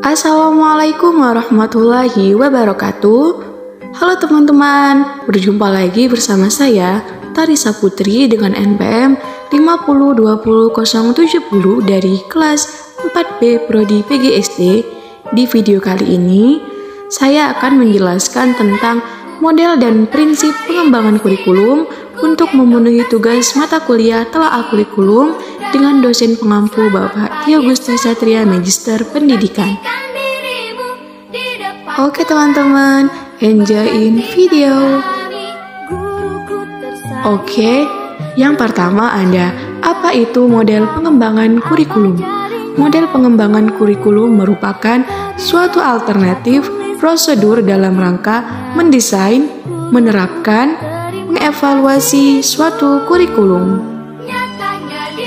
Assalamualaikum warahmatullahi wabarakatuh. Halo teman-teman, berjumpa lagi bersama saya Tarisa Putri dengan NPM 5020070 dari kelas 4B Prodi PGSD. Di video kali ini, saya akan menjelaskan tentang model dan prinsip pengembangan kurikulum untuk memenuhi tugas mata kuliah telaah kurikulum dengan dosen pengampu Bapak Tio Gusti Satria Magister Pendidikan. Oke teman-teman, enjoy in video. Oke, yang pertama ada apa itu model pengembangan kurikulum? Model pengembangan kurikulum merupakan suatu alternatif prosedur dalam rangka mendesain, menerapkan, mengevaluasi suatu kurikulum.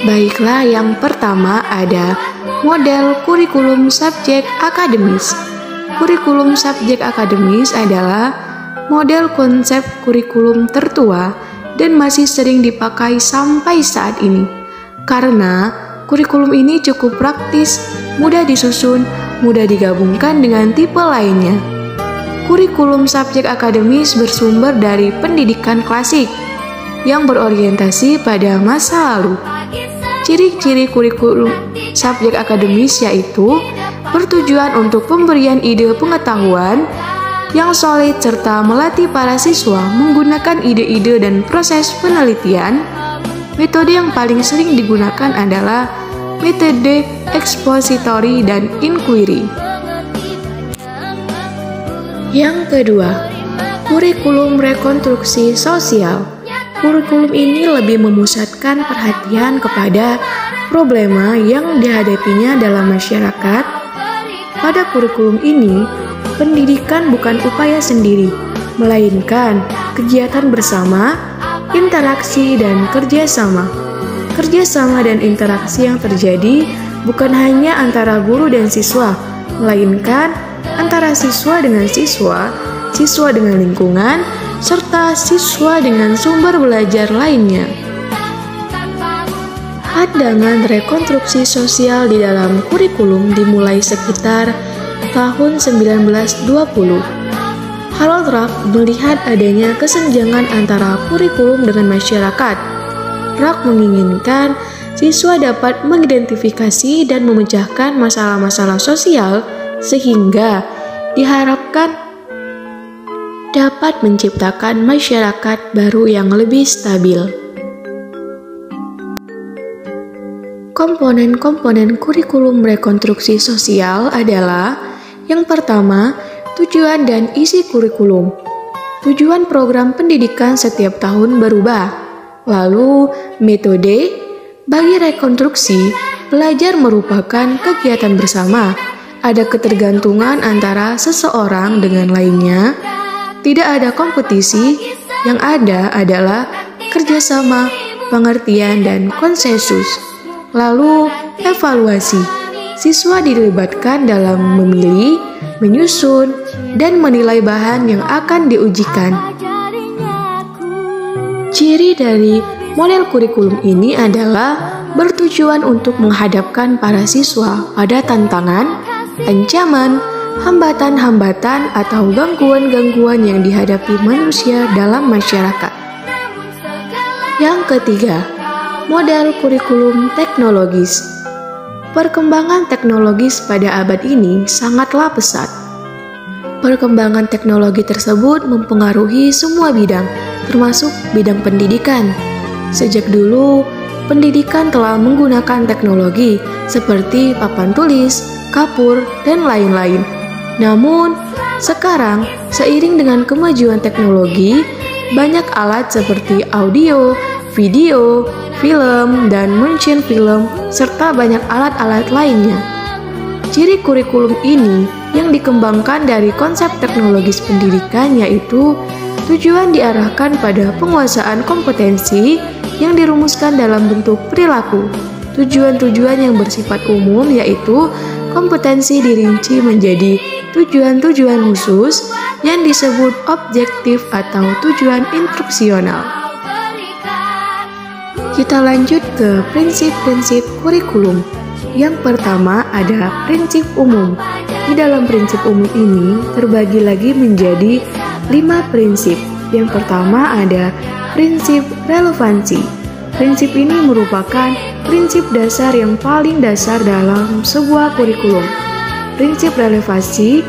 Baiklah, yang pertama ada model kurikulum subjek akademis. Kurikulum subjek akademis adalah model konsep kurikulum tertua dan masih sering dipakai sampai saat ini. Karena kurikulum ini cukup praktis, mudah disusun, mudah digabungkan dengan tipe lainnya. Kurikulum subjek akademis bersumber dari pendidikan klasik yang berorientasi pada masa lalu. Ciri-ciri kurikulum subjek akademis yaitu bertujuan untuk pemberian ide pengetahuan yang solid serta melatih para siswa menggunakan ide-ide dan proses penelitian. Metode yang paling sering digunakan adalah metode ekspositori dan inquiry. Yang kedua, kurikulum rekonstruksi sosial. Kurikulum ini lebih memusatkan perhatian kepada problema yang dihadapinya dalam masyarakat. Pada kurikulum ini, pendidikan bukan upaya sendiri, melainkan kegiatan bersama, interaksi, dan kerjasama. Kerjasama dan interaksi yang terjadi bukan hanya antara guru dan siswa, melainkan antara siswa dengan siswa, siswa dengan lingkungan, serta siswa dengan sumber belajar lainnya. Pandangan rekonstruksi sosial di dalam kurikulum dimulai sekitar tahun 1920. Harold Rock melihat adanya kesenjangan antara kurikulum dengan masyarakat. Rock menginginkan siswa dapat mengidentifikasi dan memecahkan masalah-masalah sosial sehingga diharapkan dapat menciptakan masyarakat baru yang lebih stabil. Komponen-komponen kurikulum rekonstruksi sosial adalah yang pertama, tujuan dan isi kurikulum. Tujuan program pendidikan setiap tahun berubah. Lalu, metode. Bagi rekonstruksi, belajar merupakan kegiatan bersama. Ada ketergantungan antara seseorang dengan lainnya. Tidak ada kompetisi, yang ada adalah kerjasama, pengertian, dan konsensus. Lalu, evaluasi. Siswa dilibatkan dalam memilih, menyusun, dan menilai bahan yang akan diujikan. Ciri dari model kurikulum ini adalah bertujuan untuk menghadapkan para siswa pada tantangan, ancaman, hambatan-hambatan atau gangguan-gangguan yang dihadapi manusia dalam masyarakat. Yang ketiga, model kurikulum teknologis. Perkembangan teknologis pada abad ini sangatlah pesat. Perkembangan teknologi tersebut mempengaruhi semua bidang, termasuk bidang pendidikan. Sejak dulu, pendidikan telah menggunakan teknologi seperti papan tulis, kapur, dan lain-lain. Namun, sekarang seiring dengan kemajuan teknologi, banyak alat seperti audio, video, film, dan motion film, serta banyak alat-alat lainnya. Ciri kurikulum ini yang dikembangkan dari konsep teknologis pendidikan yaitu tujuan diarahkan pada penguasaan kompetensi yang dirumuskan dalam bentuk perilaku. Tujuan-tujuan yang bersifat umum yaitu kompetensi dirinci menjadi tujuan-tujuan khusus yang disebut objektif atau tujuan instruksional. Kita lanjut ke prinsip-prinsip kurikulum. Yang pertama ada prinsip umum. Di dalam prinsip umum ini terbagi lagi menjadi 5 prinsip. Yang pertama ada prinsip relevansi. Prinsip ini merupakan prinsip dasar yang paling dasar dalam sebuah kurikulum. Prinsip relevansi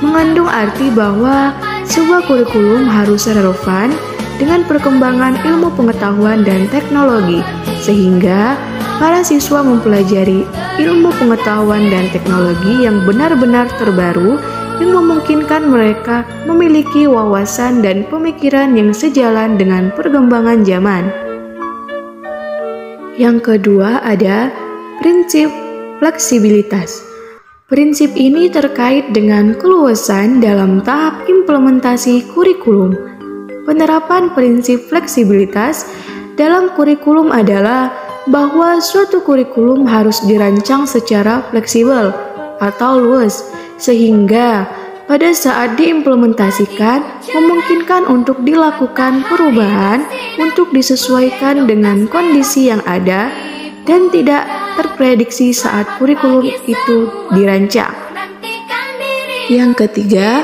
mengandung arti bahwa sebuah kurikulum harus relevan dengan perkembangan ilmu pengetahuan dan teknologi, sehingga para siswa mempelajari ilmu pengetahuan dan teknologi yang benar-benar terbaru yang memungkinkan mereka memiliki wawasan dan pemikiran yang sejalan dengan perkembangan zaman. Yang kedua ada prinsip fleksibilitas. Prinsip ini terkait dengan keluasan dalam tahap implementasi kurikulum. Penerapan prinsip fleksibilitas dalam kurikulum adalah bahwa suatu kurikulum harus dirancang secara fleksibel atau luas, sehingga pada saat diimplementasikan memungkinkan untuk dilakukan perubahan untuk disesuaikan dengan kondisi yang ada dan tidak terprediksi saat kurikulum itu dirancang. Yang ketiga,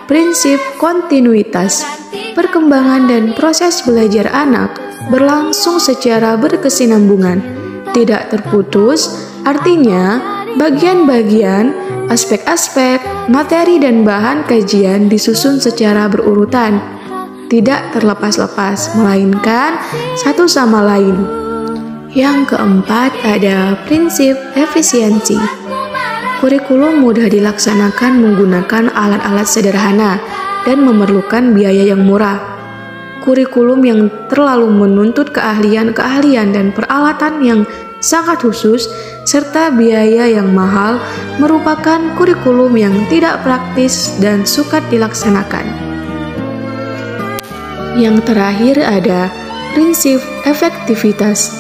prinsip kontinuitas. Perkembangan dan proses belajar anak berlangsung secara berkesinambungan, tidak terputus, artinya bagian-bagian, aspek-aspek, materi dan bahan kajian disusun secara berurutan, tidak terlepas-lepas, melainkan satu sama lain. Yang keempat ada prinsip efisiensi. Kurikulum mudah dilaksanakan menggunakan alat-alat sederhana dan memerlukan biaya yang murah. Kurikulum yang terlalu menuntut keahlian-keahlian dan peralatan yang sangat khusus serta biaya yang mahal merupakan kurikulum yang tidak praktis dan sukar dilaksanakan. Yang terakhir ada prinsip efektivitas.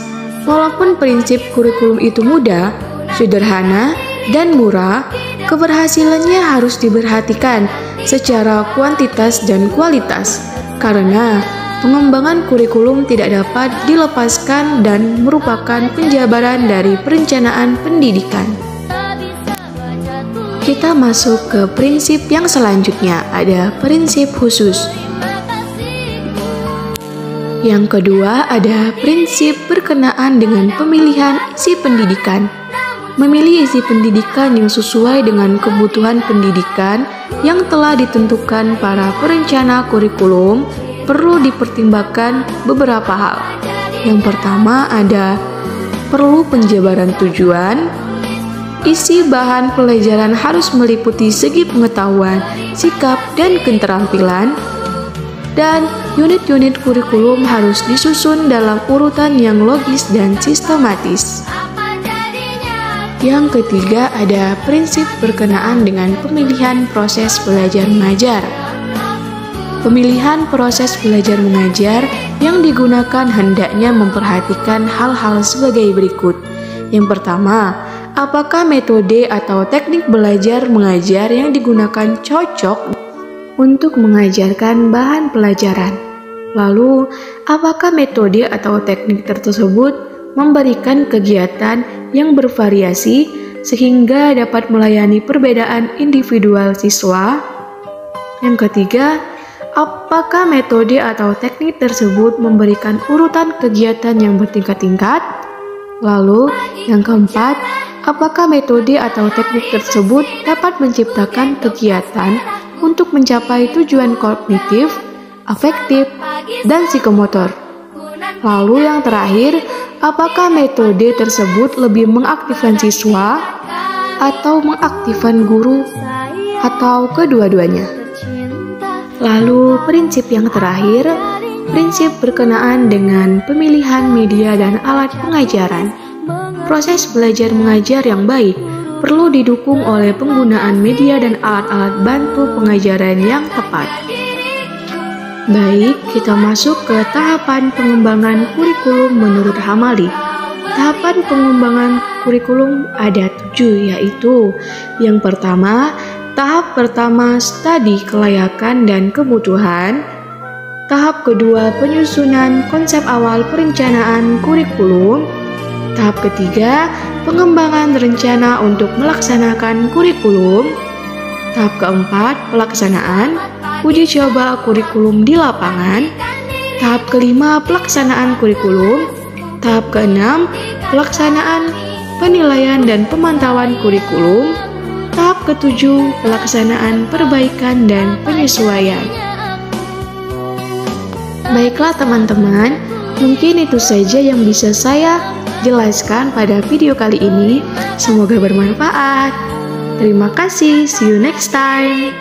Walaupun prinsip kurikulum itu mudah, sederhana, dan murah, keberhasilannya harus diperhatikan secara kuantitas dan kualitas, karena pengembangan kurikulum tidak dapat dilepaskan dan merupakan penjabaran dari perencanaan pendidikan. Kita masuk ke prinsip yang selanjutnya, ada prinsip khusus. Yang kedua ada prinsip berkenaan dengan pemilihan isi pendidikan. Memilih isi pendidikan yang sesuai dengan kebutuhan pendidikan yang telah ditentukan para perencana kurikulum perlu dipertimbangkan beberapa hal. Yang pertama ada perlu penjabaran tujuan. Isi bahan pelajaran harus meliputi segi pengetahuan, sikap, dan keterampilan. Dan unit-unit kurikulum harus disusun dalam urutan yang logis dan sistematis. Yang ketiga ada prinsip berkenaan dengan pemilihan proses belajar mengajar. Pemilihan proses belajar mengajar yang digunakan hendaknya memperhatikan hal-hal sebagai berikut. Yang pertama, apakah metode atau teknik belajar mengajar yang digunakan cocok untuk mengajarkan bahan pelajaran? Lalu, apakah metode atau teknik tersebut memberikan kegiatan yang bervariasi sehingga dapat melayani perbedaan individual siswa? Yang ketiga, apakah metode atau teknik tersebut memberikan urutan kegiatan yang bertingkat-tingkat? Lalu, yang keempat, apakah metode atau teknik tersebut dapat menciptakan kegiatan untuk mencapai tujuan kognitif, afektif, dan psikomotor? Lalu yang terakhir, apakah metode tersebut lebih mengaktifkan siswa atau mengaktifkan guru atau kedua-duanya? Lalu prinsip yang terakhir, prinsip berkenaan dengan pemilihan media dan alat pengajaran. Proses belajar mengajar yang baik perlu didukung oleh penggunaan media dan alat-alat bantu pengajaran yang tepat. Baik, kita masuk ke tahapan pengembangan kurikulum menurut Hamali. Tahapan pengembangan kurikulum ada 7, yaitu yang pertama, tahap pertama studi kelayakan dan kebutuhan. Tahap kedua penyusunan konsep awal perencanaan kurikulum. Tahap ketiga, pengembangan rencana untuk melaksanakan kurikulum. Tahap keempat, pelaksanaan, uji coba kurikulum di lapangan. Tahap kelima, pelaksanaan kurikulum. Tahap keenam, pelaksanaan, penilaian dan pemantauan kurikulum. Tahap ketujuh, pelaksanaan perbaikan dan penyesuaian. Baiklah teman-teman, mungkin itu saja yang bisa saya jelaskan pada video kali ini. Semoga bermanfaat. Terima kasih, see you next time.